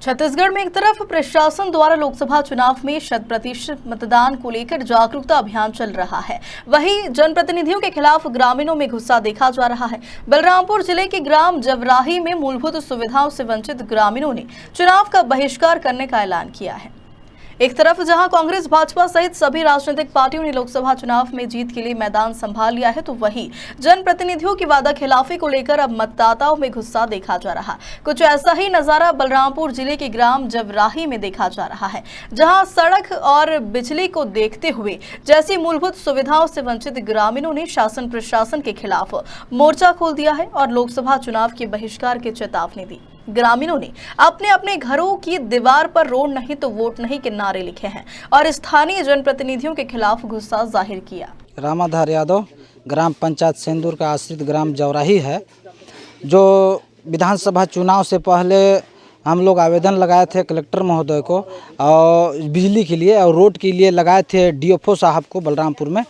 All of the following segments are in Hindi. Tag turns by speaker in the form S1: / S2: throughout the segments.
S1: छत्तीसगढ़ में एक तरफ प्रशासन द्वारा लोकसभा चुनाव में 100% मतदान को लेकर जागरूकता अभियान चल रहा है, वहीं जनप्रतिनिधियों के खिलाफ ग्रामीणों में गुस्सा देखा जा रहा है। बलरामपुर जिले के ग्राम जवराही में मूलभूत सुविधाओं से वंचित ग्रामीणों ने चुनाव का बहिष्कार करने का ऐलान किया है। एक तरफ जहां कांग्रेस, भाजपा सहित सभी राजनीतिक पार्टियों ने लोकसभा चुनाव में जीत के लिए मैदान संभाल लिया है, तो वहीं जनप्रतिनिधियों की वादा खिलाफी को लेकर अब मतदाताओं में गुस्सा देखा जा रहा है। कुछ ऐसा ही नजारा बलरामपुर जिले के ग्राम जवराही में देखा जा रहा है, जहां सड़क और बिजली को देखते हुए जैसी मूलभूत सुविधाओं से वंचित ग्रामीणों ने शासन प्रशासन के खिलाफ मोर्चा खोल दिया है और लोकसभा चुनाव के बहिष्कार की चेतावनी दी। ग्रामीणों ने अपने अपने घरों की दीवार पर रोड नहीं तो वोट नहीं के नारे लिखे हैं और स्थानीय जनप्रतिनिधियों के खिलाफ गुस्सा जाहिर किया।
S2: रामाधार यादव ग्राम पंचायत सेंदूर का आश्रित ग्राम जवराही है। जो विधानसभा चुनाव से पहले हम लोग आवेदन लगाए थे कलेक्टर महोदय को और बिजली के लिए और रोड के लिए लगाए थे डीएफओ साहब को बलरामपुर में,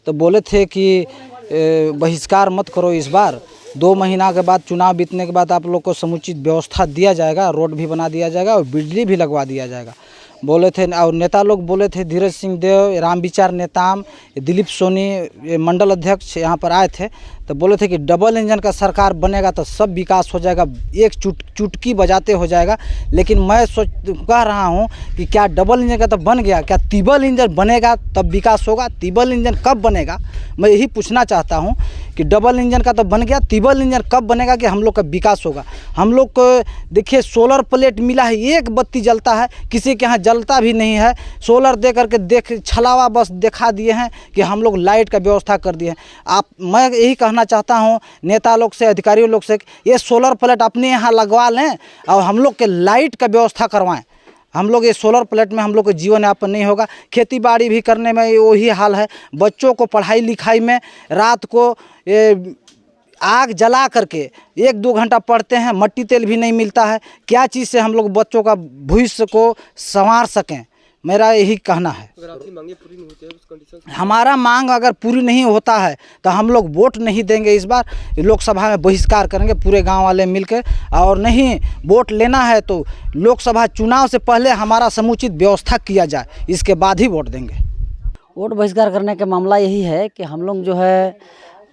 S2: तो बोले थे कि बहिष्कार मत करो, इस बार 2 महीना के बाद चुनाव बीतने के बाद आप लोग को समुचित व्यवस्था दिया जाएगा, रोड भी बना दिया जाएगा और बिजली भी लगवा दिया जाएगा बोले थे। और नेता लोग बोले थे, धीरज सिंह देव, रामविचार नेताम, दिलीप सोनी मंडल अध्यक्ष यहाँ पर आए थे, तो बोले थे कि डबल इंजन का सरकार बनेगा तो सब विकास हो जाएगा, एक चुटकी बजाते हो जाएगा। लेकिन मैं कह रहा हूँ कि क्या डबल इंजन का तो बन गया, क्या तिबल इंजन बनेगा तब विकास होगा? तिबल इंजन कब बनेगा, मैं यही पूछना चाहता हूँ कि डबल इंजन का तो बन गया, तिबल इंजन कब बनेगा कि हम लोग का विकास होगा? हम लोग को देखिए सोलर प्लेट मिला है, एक बत्ती जलता है, किसी के यहाँ जलता भी नहीं है। सोलर दे करके छलावा बस दिखा दिए हैं कि हम लोग लाइट का व्यवस्था कर दिए हैं। मैं यही कहना चाहता हूँ नेता लोग से, अधिकारियों लोग से, ये सोलर प्लेट अपने यहाँ लगवा लें और हम लोग के लाइट का व्यवस्था करवाएं। हम लोग ये सोलर प्लेट में हम लोग को जीवन यापन नहीं होगा। खेती बाड़ी भी करने में वही हाल है। बच्चों को पढ़ाई लिखाई में रात को आग जला करके 1-2 घंटा पढ़ते हैं, मट्टी तेल भी नहीं मिलता है। क्या चीज़ से हम लोग बच्चों का भविष्य को संवार सकें, मेरा यही कहना है।
S3: अगर आपकी मांगें पूरी नहीं होती है उस कंडीशन,
S2: हमारा मांग अगर पूरी नहीं होता है तो हम लोग वोट नहीं देंगे। इस बार लोकसभा में बहिष्कार करेंगे पूरे गांव वाले मिलकर, और नहीं वोट लेना है तो लोकसभा चुनाव से पहले हमारा समुचित व्यवस्था किया जाए, इसके बाद ही वोट देंगे।
S4: वोट बहिष्कार करने का मामला यही है कि हम लोग जो है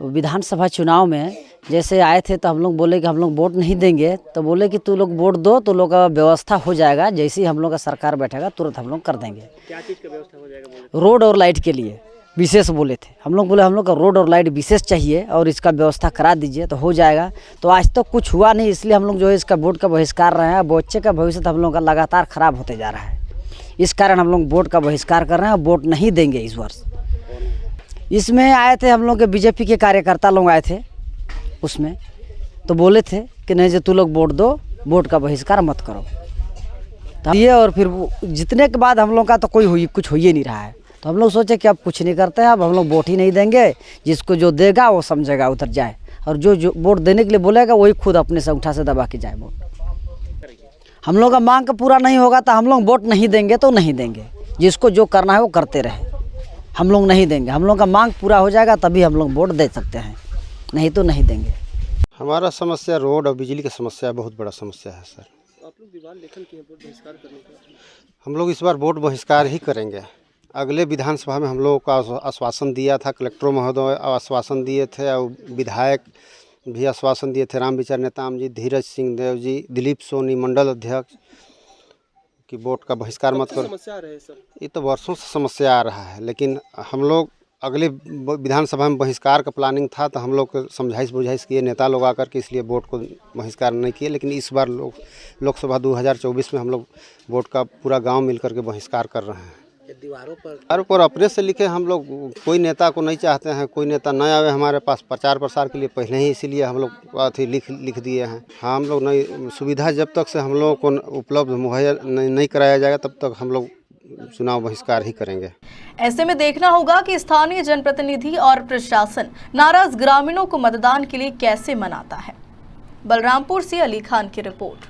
S4: विधानसभा चुनाव में जैसे आए थे तो हम लोग बोले कि हम लोग वोट नहीं देंगे, तो बोले कि तू लोग वोट दो तो लोग का व्यवस्था हो जाएगा, जैसे ही हम लोग का सरकार बैठेगा तुरंत हम लोग कर देंगे।
S3: क्या चीज़ का व्यवस्था हो जाएगा?
S4: रोड और लाइट के लिए विशेष बोले थे हम लोग, बोले हम लोग का रोड और लाइट विशेष चाहिए और इसका व्यवस्था करा दीजिए तो हो जाएगा। तो आज तक तो कुछ हुआ नहीं, इसलिए हम लोग जो है इसका वोट का बहिष्कार रहे हैं। बच्चे का भविष्य हम लोग का लगातार खराब होते जा रहा है, इस कारण हम लोग वोट का बहिष्कार कर रहे हैं, वोट नहीं देंगे इस वर्ष। इसमें आए थे हम लोग के बीजेपी के कार्यकर्ता लोग आए थे उसमें, तो बोले थे कि नहीं जो तू लोग वोट दो, वोट का बहिष्कार मत करो। तो ये और फिर जितने के बाद हम लोग का तो कुछ हो ही नहीं रहा है, तो हम लोग सोचे कि अब कुछ नहीं करते हैं, अब हम लोग वोट ही नहीं देंगे। जिसको जो देगा वो समझेगा उधर जाए, और जो वोट देने के लिए बोलेगा वही खुद अपने से अंगूठा से दबा के जाए वोट। हम लोग का मांग पूरा नहीं होगा तो हम लोग वोट नहीं देंगे, तो नहीं देंगे। जिसको जो करना है वो करते रहे, हम लोग नहीं देंगे। हम लोग का मांग पूरा हो जाएगा तभी हम लोग वोट दे सकते हैं, नहीं तो नहीं देंगे।
S5: हमारा समस्या रोड और बिजली की समस्या बहुत बड़ा समस्या है सर।
S3: आप लोग दीवार लेखन किए वोट बहिष्कार करने का?
S5: हम लोग इस बार वोट बहिष्कार ही करेंगे। अगले विधानसभा में हम लोगों को आश्वासन दिया था, कलेक्टर महोदय आश्वासन दिए थे और विधायक भी आश्वासन दिए थे, रामविचार नेताम जी, धीरज सिंह देव जी, दिलीप सोनी मंडल अध्यक्ष, कि वोट का बहिष्कार मत करो।
S3: समस्या आ रही है सर?
S5: ये तो वर्षों से समस्या आ रहा है, लेकिन हम लोग अगले विधानसभा में बहिष्कार का प्लानिंग था, तो हम लोग समझाइश बुझाइश किए नेता लोग आकर के, इसलिए वोट को बहिष्कार नहीं किए। लेकिन इस बार लोकसभा 2024 में हम लोग वोट का पूरा गांव मिलकर के बहिष्कार कर रहे हैं। दीवारों पर अपने से लिखे हम लोग, कोई नेता को नहीं चाहते हैं, कोई नेता न आवे हमारे पास प्रचार प्रसार के लिए पहले ही, इसीलिए हम लोग लिख दिए हैं। हाँ, हम लोग नहीं, सुविधा जब तक से हम लोगों को उपलब्ध मुहैया नहीं कराया जाएगा तब तक हम लोग चुनाव बहिष्कार ही करेंगे।
S1: ऐसे में देखना होगा कि स्थानीय जनप्रतिनिधि और प्रशासन नाराज ग्रामीणों को मतदान के लिए कैसे मनाता है। बलरामपुर से अली खान की रिपोर्ट।